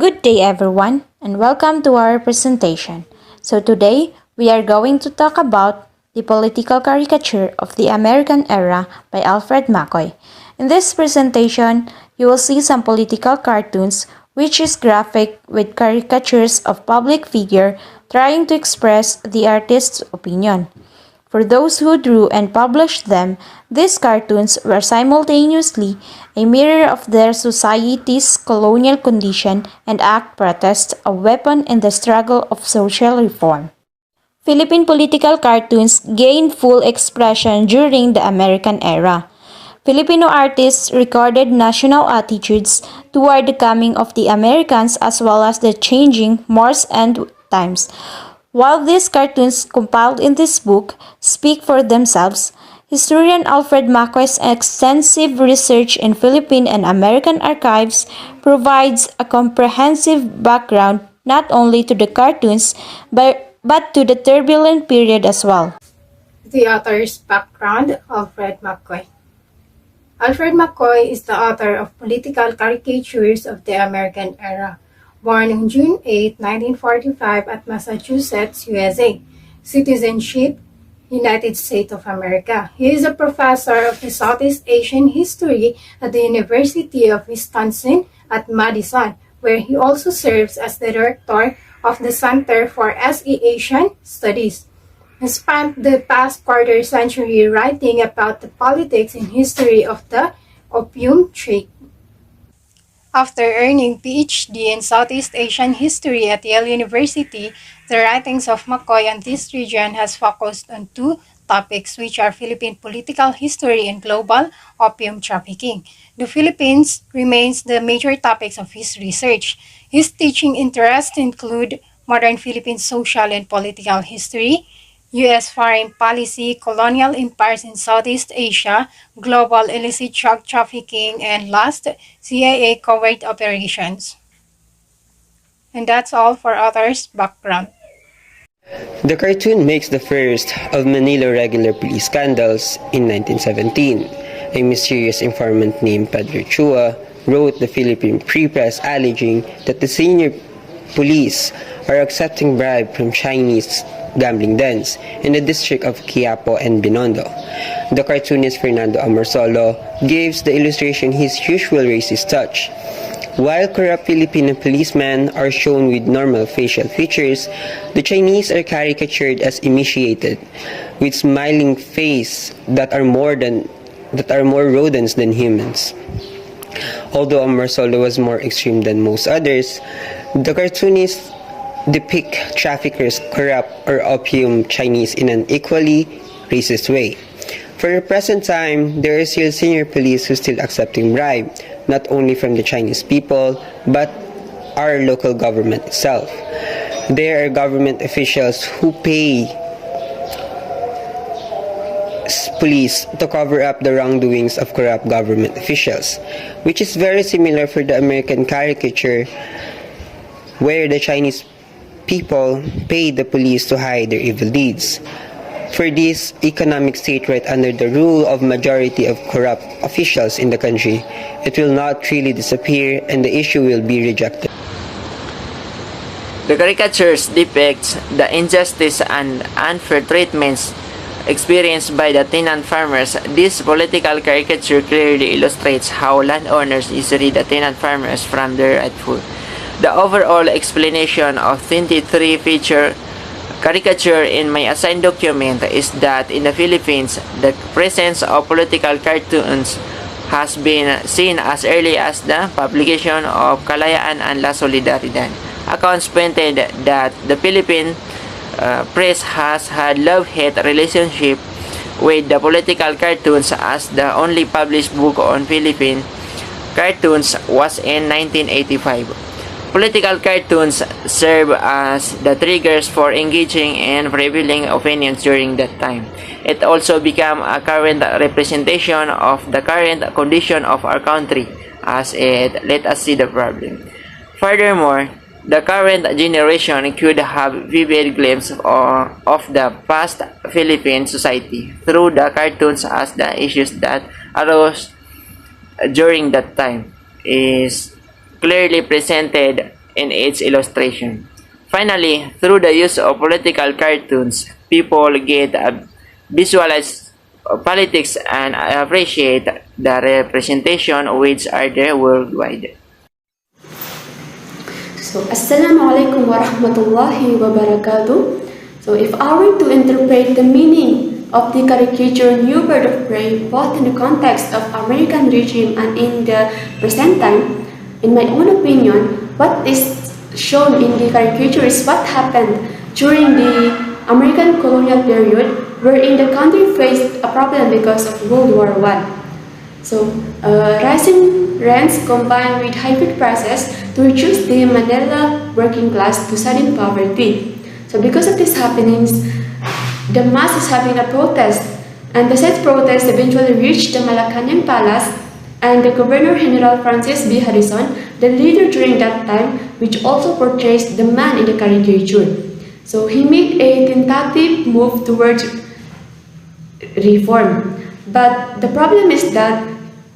Good day, everyone, and welcome to our presentation. So, today we are going to talk about the political caricature of the American era by Alfred McCoy. In this presentation, you will see some political cartoons which is graphic with caricatures of public figure trying to express the artist's opinion. For those who drew and published them, these cartoons were simultaneously a mirror of their society's colonial condition and act protest, a weapon in the struggle of social reform. Philippine political cartoons gained full expression during the American era. Filipino artists recorded national attitudes toward the coming of the Americans as well as the changing mores and times. While these cartoons compiled in this book speak for themselves, historian Alfred McCoy's extensive research in Philippine and American archives provides a comprehensive background not only to the cartoons but to the turbulent period as well. The author's background, Alfred McCoy. Alfred McCoy is the author of Political Caricatures of the American Era, born on June 8, 1945 at Massachusetts, USA. Citizenship, United States of America. He is a professor of the Southeast Asian History at the University of Wisconsin at Madison, where he also serves as the director of the Center for SE Asian Studies. He spent the past quarter century writing about the politics and history of the opium trade. After earning PhD in Southeast Asian History at Yale University, the writings of McCoy on this region has focused on two topics, which are Philippine political history and global opium trafficking. The Philippines remains the major topics of his research. His teaching interests include modern Philippine social and political history, U.S. foreign policy, colonial empires in Southeast Asia, global illicit drug trafficking, and last, CIA covert operations. And that's all for author's background. The cartoon makes the first of Manila regular police scandals in 1917. A mysterious informant named Pedro Chua wrote the Philippine Free Press alleging that the senior police are accepting bribe from Chinese gambling dens in the district of Quiapo and Binondo. The cartoonist Fernando Amorsolo gives the illustration his usual racist touch. While corrupt Filipino policemen are shown with normal facial features, the Chinese are caricatured as emaciated, with smiling faces that are more rodents than humans. Although Amorsolo was more extreme than most others, the cartoonists depict traffickers, corrupt, or opium Chinese in an equally racist way. For the present time, there are still senior police who still accepting bribe, not only from the Chinese people, but our local government itself. There are government officials who pay police to cover up the wrongdoings of corrupt government officials, which is very similar for the American caricature, where the Chinese people pay the police to hide their evil deeds. For this economic state right under the rule of majority of corrupt officials in the country, it will not really disappear and the issue will be rejected. The caricatures depicts the injustice and unfair treatments experienced by the tenant farmers. This political caricature clearly illustrates how landowners easily the tenant farmers from their rightful. The overall explanation of 23 feature caricature in my assigned document is that in the Philippines, the presence of political cartoons has been seen as early as the publication of Kalayaan and La Solidaridad. Accounts pointed that the Philippine press has had love-hate relationship with the political cartoons, as the only published book on Philippine cartoons was in 1985. Political cartoons serve as the triggers for engaging in prevailing opinions during that time. It also became a current representation of the current condition of our country, as it let us see the problem. Furthermore, the current generation could have vivid glimpse of the past Philippine society through the cartoons, as the issues that arose during that time is clearly presented in its illustration. Finally, through the use of political cartoons, people get a visualize politics and appreciate the representation which are there worldwide. So, Assalamualaikum warahmatullahi wabarakatuh. So, if I were to interpret the meaning of the caricature New Bird of Prey, both in the context of American regime and in the present time, in my own opinion, what is shown in the caricature is what happened during the American colonial period, wherein the country faced a problem because of World War I. So, rising rents combined with high food prices to reduce the Manila working class to sudden poverty. So, because of these happenings, the mass is having a protest, and the said protest eventually reached the Malacanang Palace, and the Governor General Francis B. Harrison, the leader during that time, which also portrays the man in the caricature. So, he made a tentative move towards reform. But the problem is that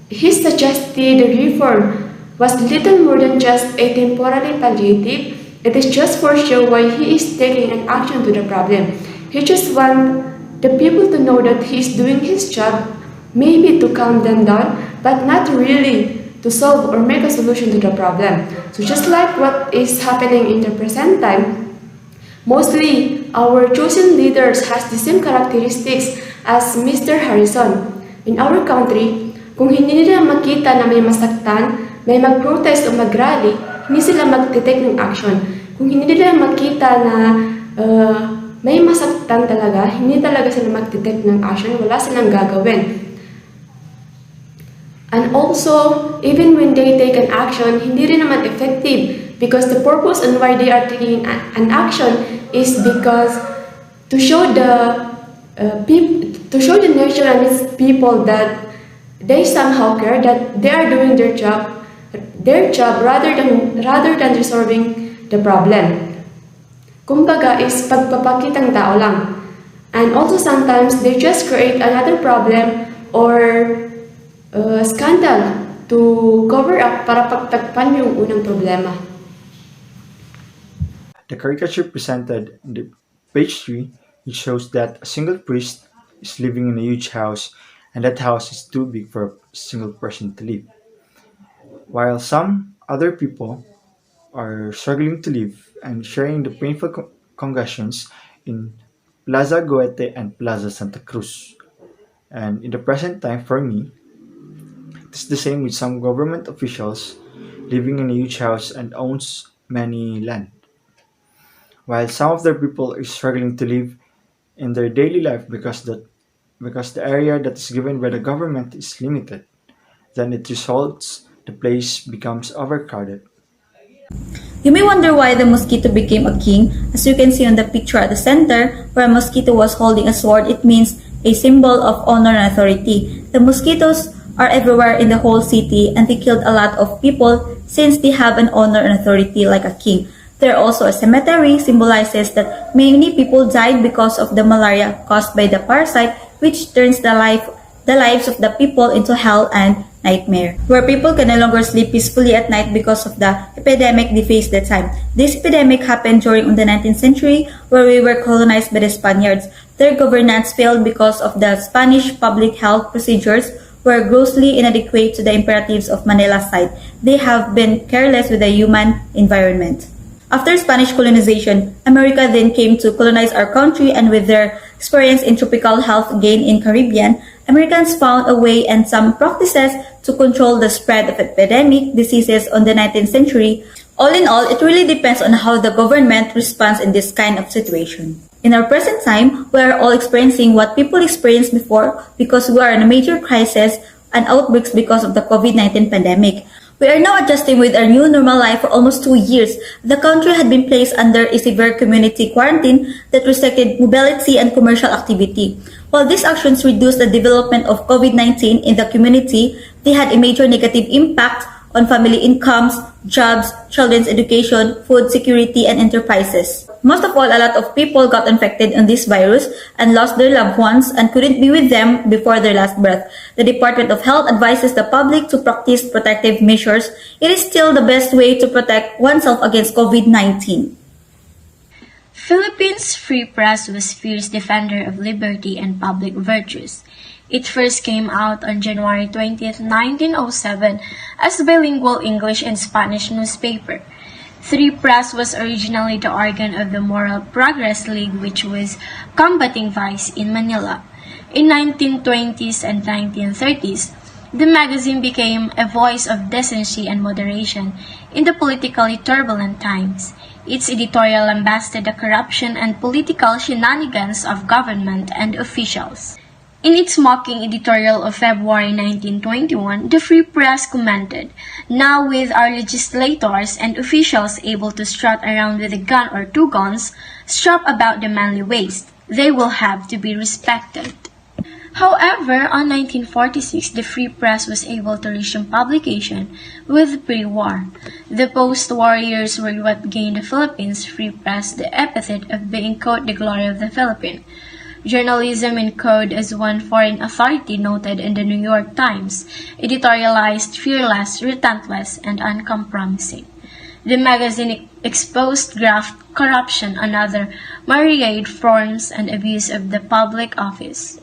his suggested reform was little more than just a temporary palliative. It is just for show why he is taking an action to the problem. He just wants the people to know that he is doing his job, maybe to calm them down, but not really to solve or make a solution to the problem. So just like what is happening in the present time, mostly our chosen leaders has the same characteristics as Mr. Harrison. In our country, kung hindi nila makita na may masaktan, may mag-protest o mag-rally, hindi sila mag-take ng action. Kung hindi nila makita na may masaktan talaga, hindi talaga sila mag-take ng action, wala silang gagawin. And also, even when they take an action, hindi rin naman effective because the purpose and why they are taking an action is because to show the nation and its people that they somehow care, that they are doing their job rather than resolving the problem. Kumbaga is pagpapakitang tao lang. And also sometimes they just create another problem or scandal to cover up para pagtakpan yung unang problema. The caricature presented in the page 3, it shows that a single priest is living in a huge house, and that house is too big for a single person to live. While some other people are struggling to live and sharing the painful congestions in Plaza Goethe and Plaza Santa Cruz. And in the present time, for me, it's the same with some government officials living in a huge house and owns many land. While some of their people are struggling to live in their daily life because the area that is given by the government is limited, then it results the place becomes overcrowded. You may wonder why the mosquito became a king. As you can see on the picture at the center, where a mosquito was holding a sword, it means a symbol of honor and authority. The mosquitoes are everywhere in the whole city and they killed a lot of people since they have an honor and authority like a king. There also a cemetery symbolizes that many people died because of the malaria caused by the parasite, which turns the lives of the people into hell and nightmare, where people can no longer sleep peacefully at night because of the epidemic they faced that time. This epidemic happened during the 19th century, where we were colonized by the Spaniards. Their governance failed because of the Spanish public health procedures were grossly inadequate to the imperatives of Manila's side. They have been careless with the human environment. After Spanish colonization, America then came to colonize our country, and with their experience in tropical health gain in Caribbean, Americans found a way and some practices to control the spread of epidemic diseases on the 19th century. All in all, it really depends on how the government responds in this kind of situation. In our present time, we are all experiencing what people experienced before because we are in a major crisis and outbreaks because of the COVID-19 pandemic. We are now adjusting with our new normal life for almost 2 years. The country had been placed under a severe community quarantine that restricted mobility and commercial activity. While these actions reduced the development of COVID-19 in the community, they had a major negative impact on family incomes, jobs, children's education, food security, and enterprises. Most of all, a lot of people got infected on this virus and lost their loved ones and couldn't be with them before their last breath. The Department of Health advises the public to practice protective measures. It is still the best way to protect oneself against COVID-19. Philippines' free press was fierce defender of liberty and public virtues. It first came out on January 20, 1907 as bilingual English and Spanish newspaper. Free Press was originally the organ of the Moral Progress League, which was combating vice in Manila. In 1920s and 1930s, the magazine became a voice of decency and moderation in the politically turbulent times. Its editorial lambasted the corruption and political shenanigans of government and officials. In its mocking editorial of February 1921, the Free Press commented, "Now with our legislators and officials able to strut around with a gun or two guns strapped about the manly waist, they will have to be respected." However, on 1946, the Free Press was able to resume publication with pre-war. The post-war years were what gained the Philippines Free Press the epithet of being quote the glory of the Philippine. Journalism in code, as one foreign authority noted in the New York Times, editorialized fearless, relentless, and uncompromising. The magazine exposed graft, corruption, and other myriad forms and abuse of the public office.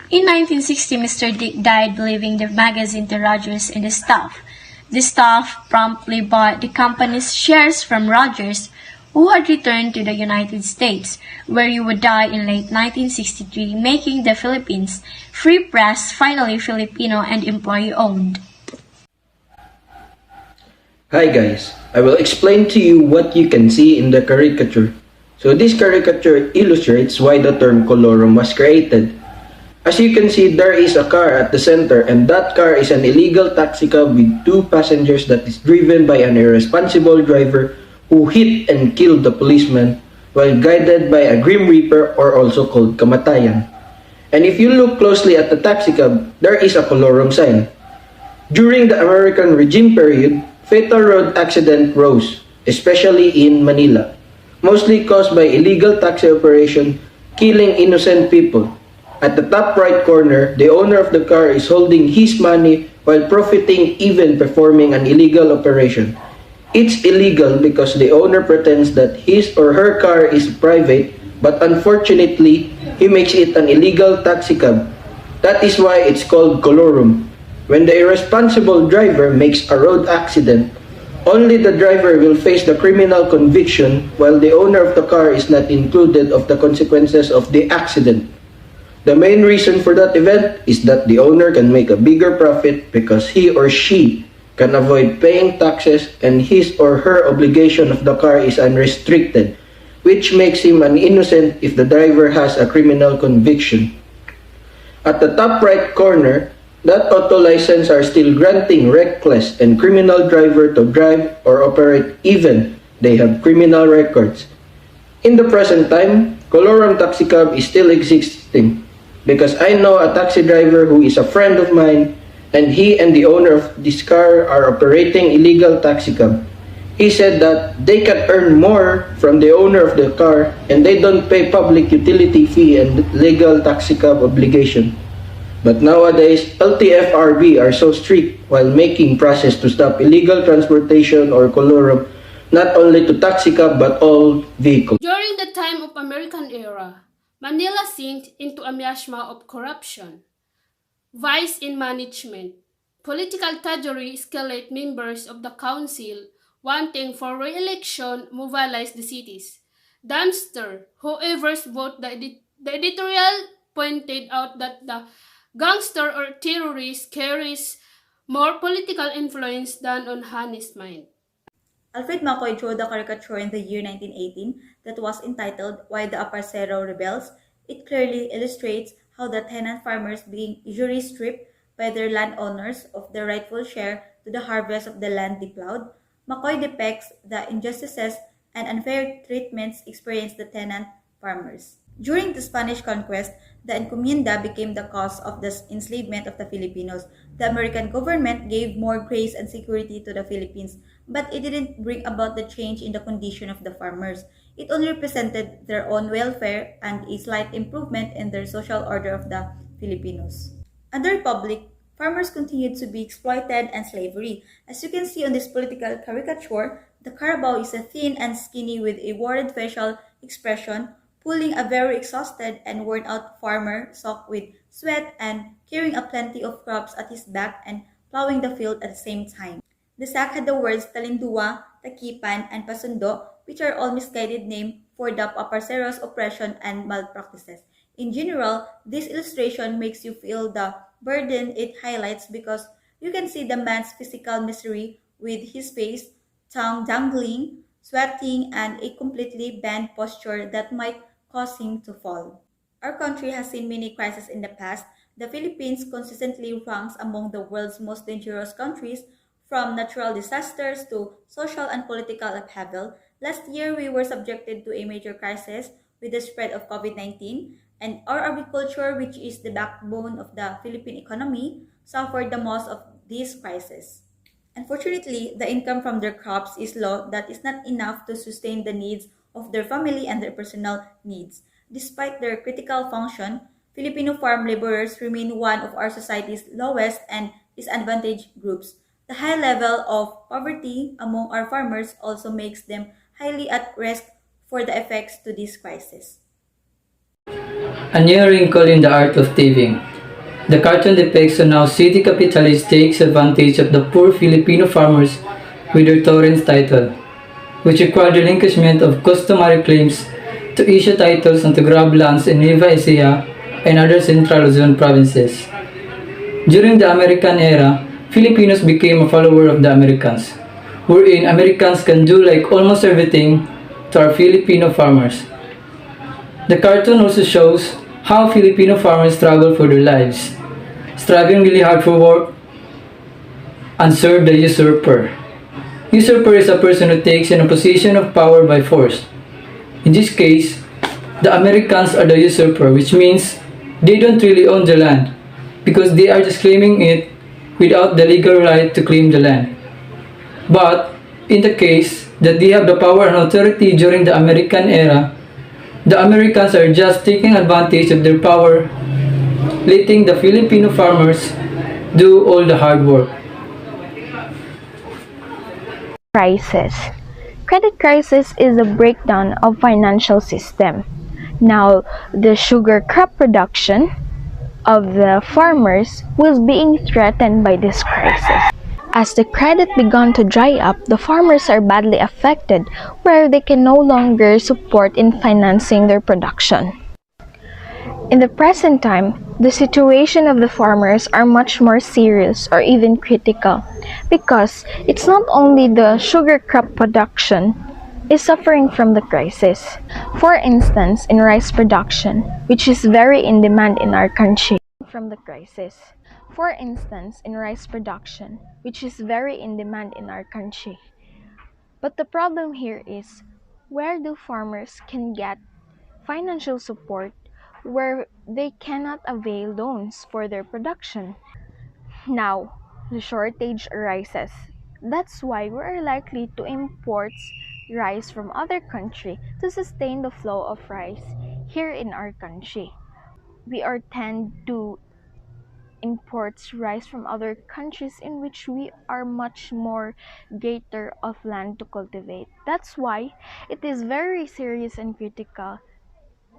In 1960, Mr. Dick died, leaving the magazine to Rogers and the staff. The staff promptly bought the company's shares from Rogers, who had returned to the United States, where he would die in late 1963, making the Philippines Free Press finally Filipino and employee-owned. Hi guys, I will explain to you what you can see in the caricature. So this caricature illustrates why the term colorum was created. As you can see, there is a car at the center, and that car is an illegal taxi cab with two passengers that is driven by an irresponsible driver who hit and killed the policeman while guided by a Grim Reaper, or also called Kamatayan. And if you look closely at the taxi cab, there is a colorum sign. During the American regime period, fatal road accident rose, especially in Manila, mostly caused by illegal taxi operation killing innocent people. At the top right corner, the owner of the car is holding his money while profiting, even performing an illegal operation. It's illegal because the owner pretends that his or her car is private, but unfortunately, he makes it an illegal taxi cab. That is why it's called colorum. When the irresponsible driver makes a road accident, only the driver will face the criminal conviction, while the owner of the car is not included of the consequences of the accident. The main reason for that event is that the owner can make a bigger profit because he or she can avoid paying taxes, and his or her obligation of the car is unrestricted, which makes him an innocent if the driver has a criminal conviction. At the top right corner, that auto license are still granting reckless and criminal driver to drive or operate even they have criminal records. In the present time, colorum taxi cab is still existing, because I know a taxi driver who is a friend of mine, and he and the owner of this car are operating illegal taxi cab. He said that they can earn more from the owner of the car, and they don't pay public utility fee and legal taxi cab obligation. But nowadays, LTFRB are so strict while making process to stop illegal transportation or colorum, not only to taxi cab but all vehicles. During the time of American era, Manila sank into a miasma of corruption, vice in management, political thuggery escalate members of the council wanting for re-election mobilized the cities. Dumpster, whoever's vote the editorial pointed out that the gangster or terrorist carries more political influence than on honest mind. Alfred McCoy drew the caricature in the year 1918 that was entitled Why the Aparcero Rebels. It clearly illustrates how the tenant farmers being usually stripped by their landowners of their rightful share to the harvest of the land they plowed. McCoy depicts the injustices and unfair treatments experienced the tenant farmers. During the Spanish conquest, the encomienda became the cause of the enslavement of the Filipinos. The American government gave more grace and security to the Philippines, but it didn't bring about the change in the condition of the farmers. It only represented their own welfare and a slight improvement in their social order of the Filipinos. Under Republic, farmers continued to be exploited and slavery. As you can see on this political caricature, the Carabao is a thin and skinny with a worried facial expression, pulling a very exhausted and worn out farmer soaked with sweat and carrying a plenty of crops at his back and plowing the field at the same time. The sack had the words Talindua, Takipan, and Pasundo, which are all misguided names for the Paparcero's oppression and malpractices. In general, this illustration makes you feel the burden it highlights because you can see the man's physical misery with his face, tongue dangling, sweating, and a completely bent posture that might cause him to fall. Our country has seen many crises in the past. The Philippines consistently ranks among the world's most dangerous countries, from natural disasters to social and political upheaval. Last year, we were subjected to a major crisis with the spread of COVID-19, and our agriculture, which is the backbone of the Philippine economy, suffered the most of this crisis. Unfortunately, the income from their crops is low that is not enough to sustain the needs of their family and their personal needs. Despite their critical function, Filipino farm laborers remain one of our society's lowest and disadvantaged groups. The high level of poverty among our farmers also makes them highly at risk for the effects to this crisis. A new wrinkle in the art of thieving. The cartoon depicts on how city capitalists takes advantage of the poor Filipino farmers with their torrents title, which require the relinquishment of customary claims to issue titles and to grab lands in Nueva Ecija and other central Luzon provinces. During the American era, Filipinos became a follower of the Americans, wherein Americans can do like almost everything to our Filipino farmers. The cartoon also shows how Filipino farmers struggle for their lives, striving really hard for work, and serve the usurper. Usurper is a person who takes in a position of power by force. In this case, the Americans are the usurper, which means they don't really own the land because they are just claiming it without the legal right to claim the land. But in the case that they have the power and authority during the American era, the Americans are just taking advantage of their power, letting the Filipino farmers do all the hard work. Crisis. Credit crisis is a breakdown of financial system. Now, the sugar crop production of the farmers was being threatened by this crisis. As the credit began to dry up, the farmers are badly affected where they can no longer support in financing their production. In the present time, the situation of the farmers are much more serious or even critical because it's not only the sugar crop production is suffering from the crisis. For instance, in rice production, which is very in demand in our country. From the crisis. For instance, in rice production, which is very in demand in our country. But the problem here is, where do farmers can get financial support where they cannot avail loans for their production? Now, the shortage arises. That's why we are likely to import rice from other country to sustain the flow of rice here in our country. We are tend to imports rice from other countries in which we are much more greater of land to cultivate. That's why it is very serious and critical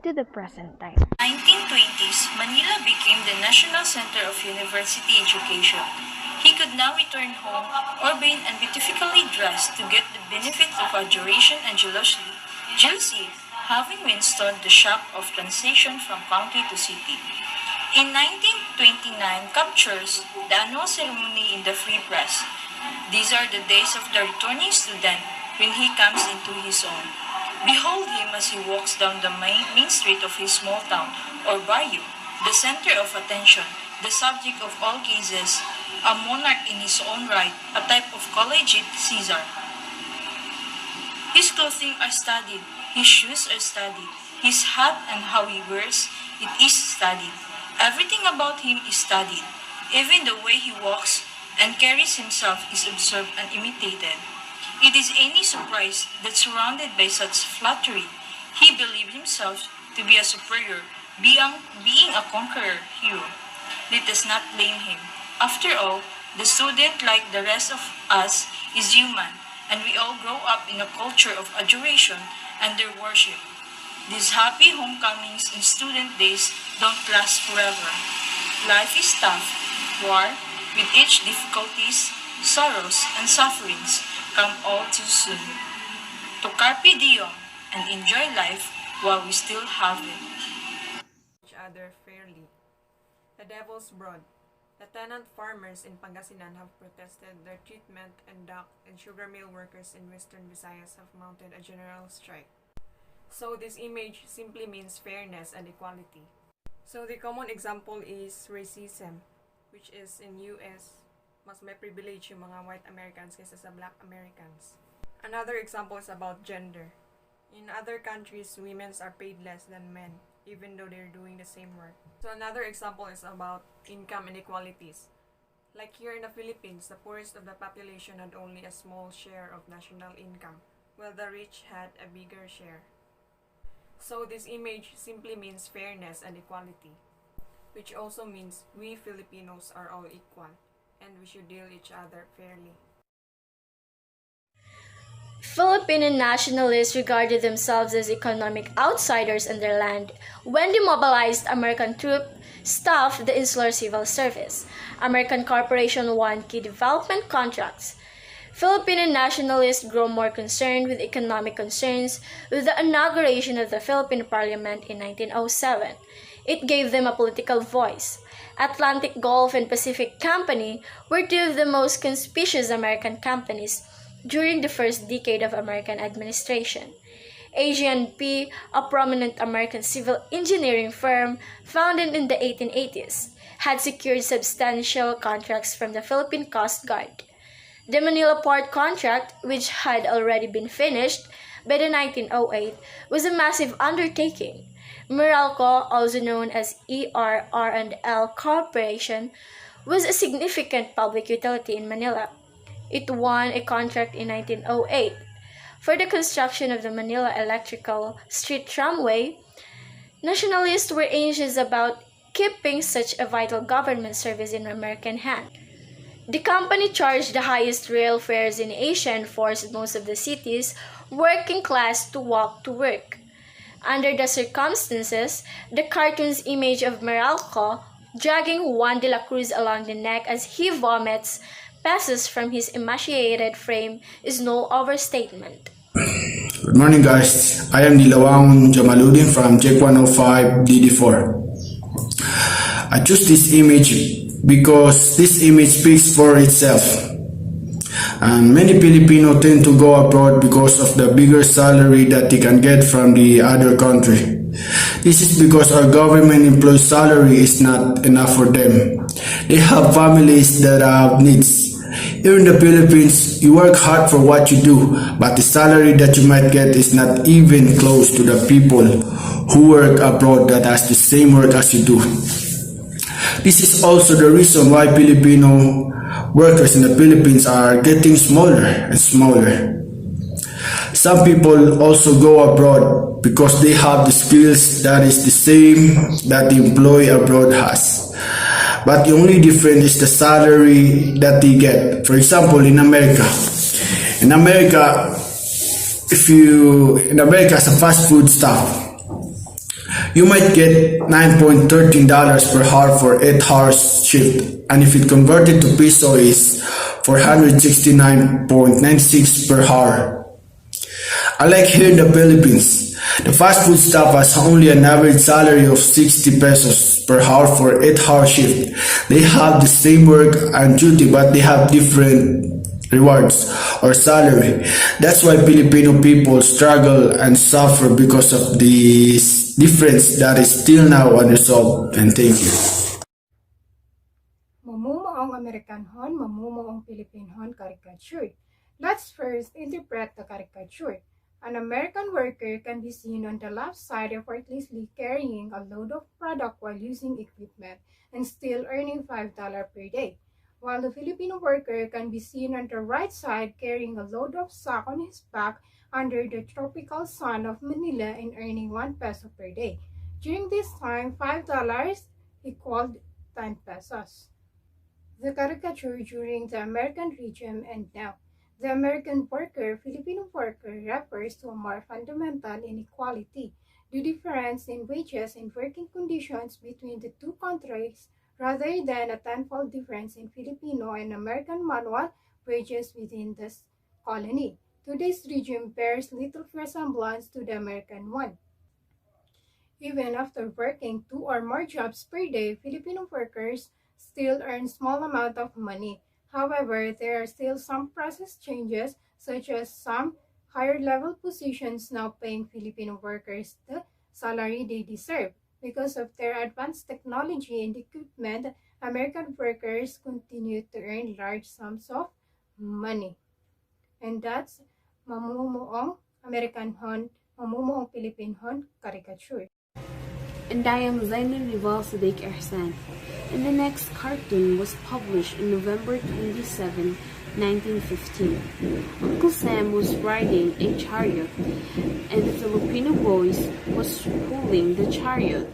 to the present time. 1920s, Manila became the national center of university education. He could now return home, urbane and beautifully dressed to get the benefit of adoration and jealousy, having withstood the shock of transition from country to city. In 1929 captures the annual ceremony in the Free Press. These are the days of the returning student when he comes into his own. Behold him as he walks down the main street of his small town or barrio, the center of attention, the subject of all gazes, a monarch in his own right, a type of collegiate Caesar. His clothing are studied, his shoes are studied, His hat and how he wears it is studied. Everything about him is studied. Even the way he walks and carries himself is observed and imitated. It is any surprise that surrounded by such flattery, he believed himself to be a superior, being a conqueror hero. Let us not blame him. After all, the student, like the rest of us, is human, and we all grow up in a culture of adoration and their worship. These happy homecomings and student days don't last forever. Life is tough, war, with each difficulties, sorrows, and sufferings come all too soon. To carpe diem and enjoy life while we still have it. Each other fairly. The Devil's Broad. The tenant farmers in Pangasinan have protested their treatment, and dock and sugar mill workers in western Visayas have mounted a general strike. So this image simply means fairness and equality. So the common example is racism, which is in US, mas may privilege yung mga white Americans kaysa sa black Americans. Another example is about gender. In other countries, women are paid less than men, even though they're doing the same work. So another example is about income inequalities. Like here in the Philippines, the poorest of the population had only a small share of national income, while the rich had a bigger share. So this image simply means fairness and equality, which also means we Filipinos are all equal, and we should deal each other fairly. Filipino nationalists regarded themselves as economic outsiders in their land when demobilized American troops staffed the Insular Civil Service. American corporations won key development contracts. Filipino nationalists grew more concerned with economic concerns with the inauguration of the Philippine Parliament in 1907. It gave them a political voice. Atlantic Gulf and Pacific Company were two of the most conspicuous American companies during the first decade of American administration. AG&P, a prominent American civil engineering firm founded in the 1880s, had secured substantial contracts from the Philippine Coast Guard. The Manila Port contract, which had already been finished by the 1908, was a massive undertaking. Meralco, also known as ERR&L Corporation, was a significant public utility in Manila. It won a contract in 1908 for the construction of the Manila Electrical Street Tramway. Nationalists were anxious about keeping such a vital government service in American hands. The company charged the highest rail fares in Asia and forced most of the city's working class to walk to work. Under the circumstances, the cartoon's image of Meralco dragging Juan de la Cruz along the neck as he vomits passes from his emaciated frame is no overstatement. Good morning, guys. I am Nilawang Jamaluddin from JEC 105 DD4. I choose this image because this image speaks for itself. And many Filipino tend to go abroad because of the bigger salary that they can get from the other country. This is because our government employees' salary is not enough for them. They have families that have needs. Here in the Philippines, you work hard for what you do, but the salary that you might get is not even close to the people who work abroad that has the same work as you do. This is also the reason why Filipino workers in the Philippines are getting smaller and smaller. Some people also go abroad because they have the skills that is the same that the employee abroad has. But the only difference is the salary that they get. For example, in America, as a fast food staff, you might get $9.13 per hour for 8 hours shift, and if it converted to peso is 469.96 per hour. Unlike here in the Philippines, the fast food staff has only an average salary of 60 pesos per hour for 8 hour shift. They have the same work and duty, but they have different rewards or salary. That's why Filipino people struggle and suffer because of this difference that is still now unresolved. And thank you. Mamumuong Amerikanhon, mamumuong Pilipinhon caricature. Let's first interpret the caricature. An American worker can be seen on the left side effortlessly carrying a load of product while using equipment and still earning $5 per day, while the Filipino worker can be seen on the right side carrying a load of sack on his back under the tropical sun of Manila and earning 1 peso per day. During this time, $5 equaled 10 pesos. The caricature during the American regime and now. The American worker, Filipino worker, refers to a more fundamental inequality, the difference in wages and working conditions between the two countries, rather than a tenfold difference in Filipino and American manual wages within the colony. Today's regime bears little resemblance to the American one. Even after working 2 or more jobs per day, Filipino workers still earn small amount of money. However, there are still some process changes, such as some higher level positions now paying Filipino workers the salary they deserve. Because of their advanced technology and equipment, American workers continue to earn large sums of money. And that's Mamumuong American Hon, Mamumuong Philippine Hon caricature. And I am Zainul Rival Sadiq Ersan. And the next cartoon was published on November 27, 1915. Uncle Sam was riding a chariot, and the Filipino boys was pulling the chariot.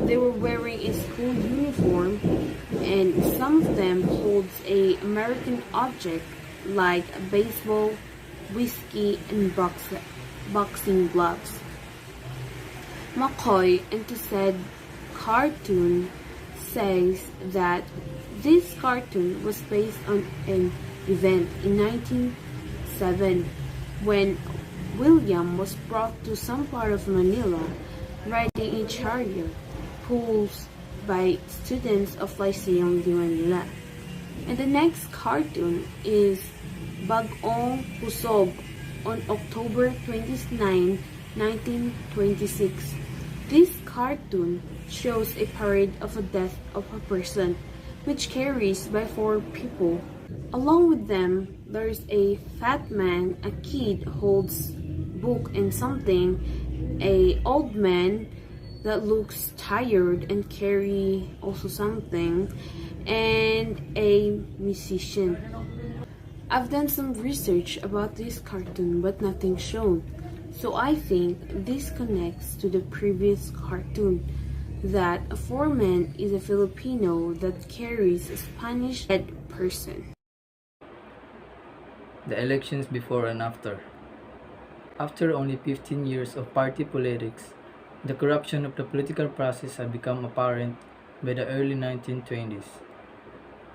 They were wearing a school uniform, and some of them holds a American object like a baseball, whiskey, and boxing gloves. McCoy, into said cartoon, says that this cartoon was based on an event in 1907 when William was brought to some part of Manila riding a chariot pulled by students of Lyceum de Manila. And the next cartoon is Bagong Pusob on October 29, 1926. This cartoon shows a parade of the death of a person, which carries by 4 people. Along with them, there's a fat man, a kid holds book and something, a old man that looks tired and carry also something, and a musician. I've done some research about this cartoon but nothing shown. So I think this connects to the previous cartoon, that a foreman is a Filipino that carries a Spanish dead person. The elections before and after. After only 15 years of party politics, the corruption of the political process had become apparent by the early 1920s.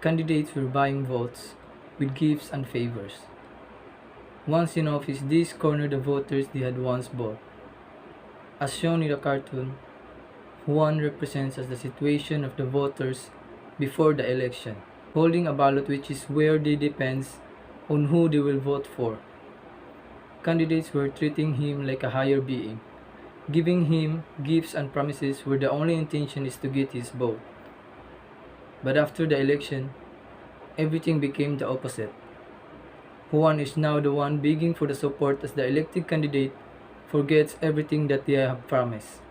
Candidates were buying votes with gifts and favors. Once in office, these cornered the voters they had once bought. As shown in the cartoon, Juan represents as the situation of the voters before the election, holding a ballot which is where they depends on who they will vote for. Candidates were treating him like a higher being, giving him gifts and promises where the only intention is to get his vote. But after the election, everything became the opposite. Juan is now the one begging for the support as the elected candidate forgets everything that they have promised.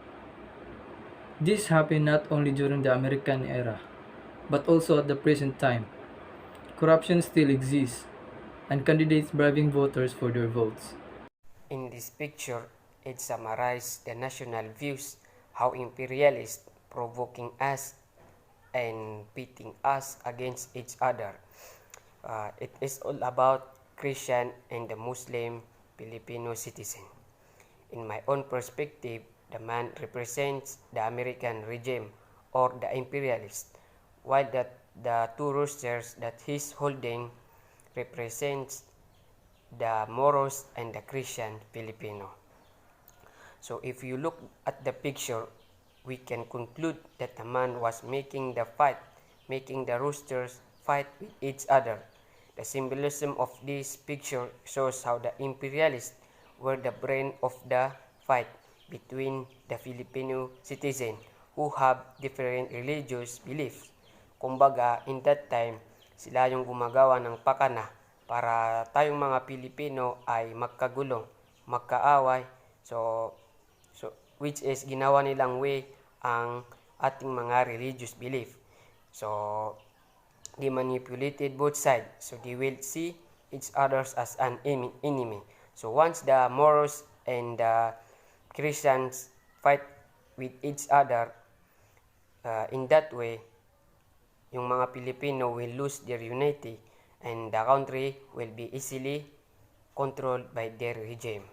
This happened not only during the American era, but also at the present time. Corruption still exists, and candidates bribing voters for their votes. In this picture, it summarizes the national views, how imperialists provoking us and pitting us against each other. It is all about Christian and the Muslim Filipino citizen. In my own perspective, the man represents the American regime or the imperialist, while the 2 roosters that he's holding represents the Moros and the Christian Filipino. So if you look at the picture, we can conclude that the man was making the roosters fight with each other. The symbolism of this picture shows how the imperialists were the brain of the fight between the Filipino citizen who have different religious beliefs. Kumbaga, in that time, sila yung gumagawa ng pakana para tayong mga Pilipino ay magkagulo magkaaway. So, which is ginawa nilang way ang ating mga religious belief. So, they manipulated both sides. So, they will see each others as an enemy. So, once the Moros and the Christians fight with each other, in that way, yung mga Pilipino will lose their unity and the country will be easily controlled by their regime.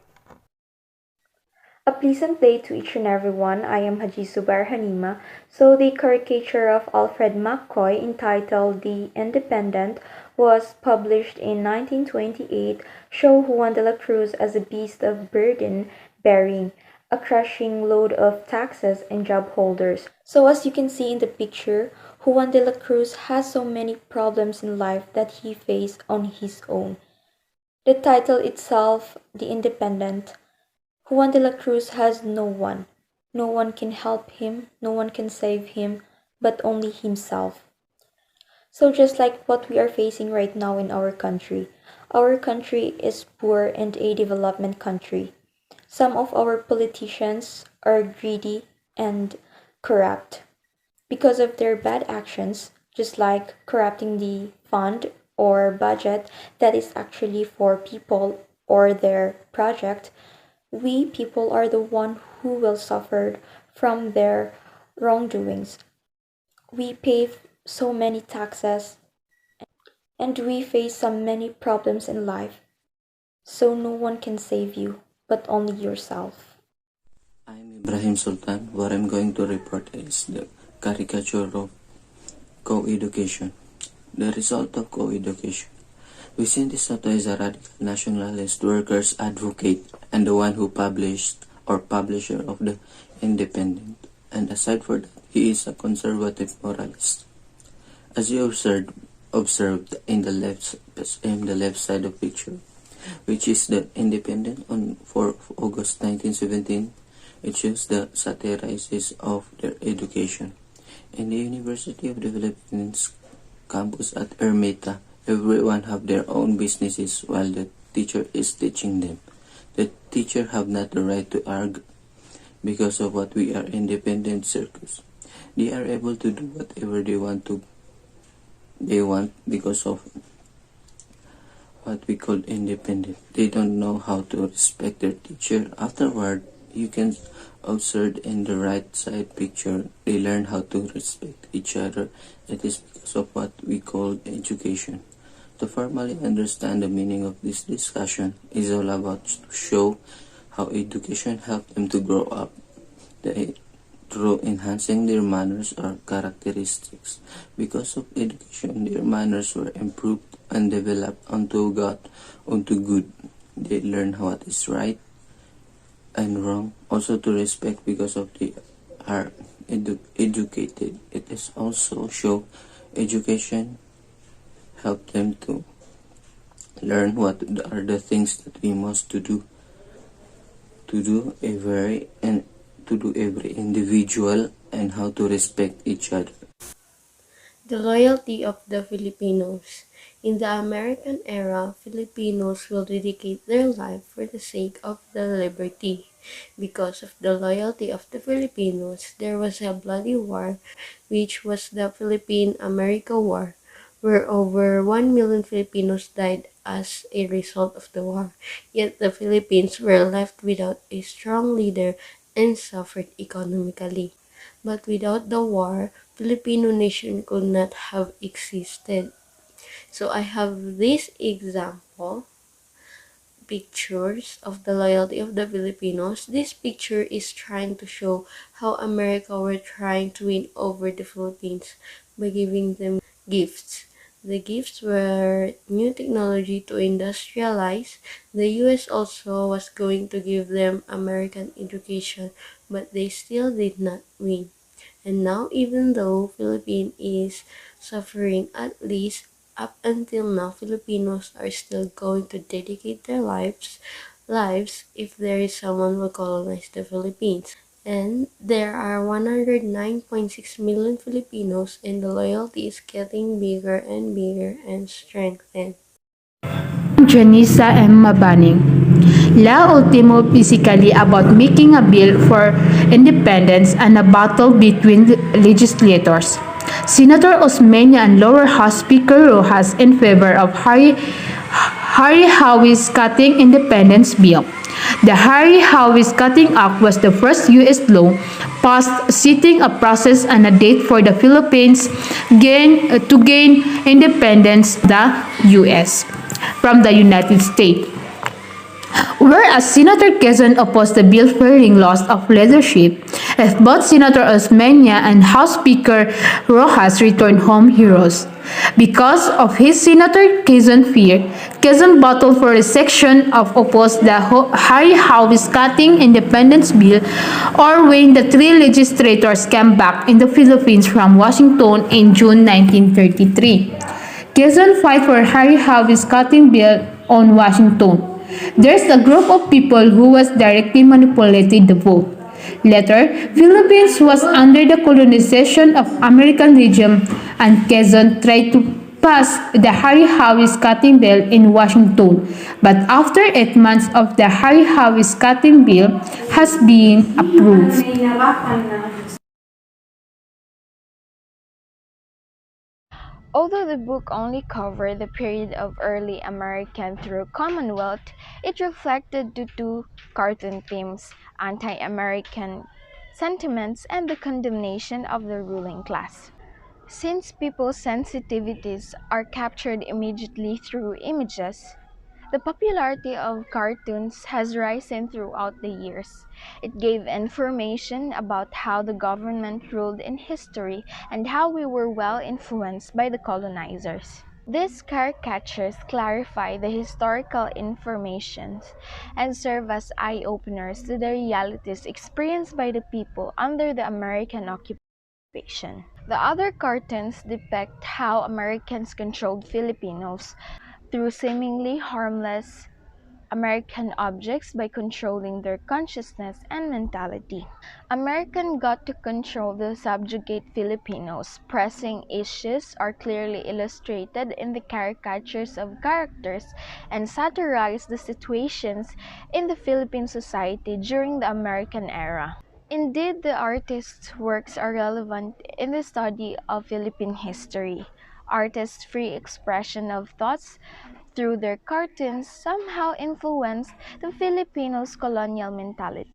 A pleasant day to each and every one. I am Haji Subar Hanima. So the caricature of Alfred McCoy entitled The Independent was published in 1928, show Juan de la Cruz as a beast of burden bearing a crushing load of taxes and job holders. So as you can see in the picture, Juan de la Cruz has so many problems in life that he faced on his own. The title itself, The Independent, Juan de la Cruz has no one. No one can help him, no one can save him, but only himself. So just like what we are facing right now in our country is poor and a development country. Some of our politicians are greedy and corrupt because of their bad actions, just like corrupting the fund or budget that is actually for people or their project. We people are the one who will suffer from their wrongdoings. We pay so many taxes and we face so many problems in life. So no one can save you, but only yourself. I'm Ibrahim Sultan. What I'm going to report is the caricature of co-education. The result of co-education. Vicente Soto is a radical nationalist workers advocate and the one who published or publisher of the Independent. And aside for that, he is a conservative moralist. As you observed in the left side of picture, which is the Independent on 4 August 1917, it shows the satirizes of their education. In the University of the Philippines campus at Ermita, everyone have their own businesses while the teacher is teaching them. The teacher have not the right to argue because of what we are independent circus. They are able to do whatever they want because of what we call independent. They don't know how to respect their teacher. Afterward, you can observe in the right side picture, they learn how to respect each other. It is because of what we call education. To formally understand the meaning of this discussion is all about to show how education helped them to grow up through enhancing their manners or characteristics. Because of education, their manners were improved and developed unto good. They learn what is right and wrong, also to respect because of they are educated. It is also show education help them to learn what are the things that we must to do every individual and how to respect each other. The loyalty of the Filipinos. In the American era, Filipinos will dedicate their life for the sake of the liberty. Because of the loyalty of the Filipinos, there was a bloody war, which was the Philippine-America War, where over 1 million Filipinos died as a result of the war. Yet the Philippines were left without a strong leader and suffered economically. But without the war, Filipino nation could not have existed. So I have this example pictures of the loyalty of the Filipinos. This picture is trying to show how America were trying to win over the Philippines by giving them gifts. The gifts were new technology to industrialize. The US also was going to give them American education, but they still did not win. And now, even though Philippines is suffering, at least up until now, Filipinos are still going to dedicate their lives if there is someone who will colonize the Philippines. And there are 109.6 million Filipinos, and the loyalty is getting bigger and strengthened. Janisa M. Mabaning. La Ultimo basically about making a bill for independence and a battle between legislators. Senator Osmeña and Lower House Speaker Rojas in favor of Harry Howie's Cutting Independence Bill. The Harry Howie's Cutting Act was the first U.S. law passed setting a process and a date for the Philippines to gain independence the U.S. from the United States. Whereas Senator Quezon opposed the bill fearing loss of leadership, if both Senator Osmeña and House Speaker Rojas returned home heroes. Because of his Senator Quezon fear, Quezon battled for a section of oppose the Harry Howie's Cutting Independence Bill or when the three legislators came back in the Philippines from Washington in June 1933. Quezon fight for Harry Howie's Cutting Bill on Washington. There's a group of people who was directly manipulated the vote. Later, Philippines was under the colonization of American regime and Quezon tried to pass the Harry Howie's Cutting Bill in Washington. But after 8 months of the Harry Howie's Cutting Bill has been approved. Although the book only covered the period of early American through Commonwealth, it reflected the two cartoon themes, anti-American sentiments and the condemnation of the ruling class. Since people's sensitivities are captured immediately through images, the popularity of cartoons has risen throughout the years. It gave information about how the government ruled in history and how we were well influenced by the colonizers. These caricatures clarify the historical information and serve as eye-openers to the realities experienced by the people under the American occupation. The other cartoons depict how Americans controlled Filipinos through seemingly harmless American objects by controlling their consciousness and mentality. Americans got to control the subjugate Filipinos. Pressing issues are clearly illustrated in the caricatures of characters and satirize the situations in the Philippine society during the American era. Indeed, the artist's works are relevant in the study of Philippine history. Artists' free expression of thoughts through their cartoons somehow influenced the Filipinos' colonial mentality.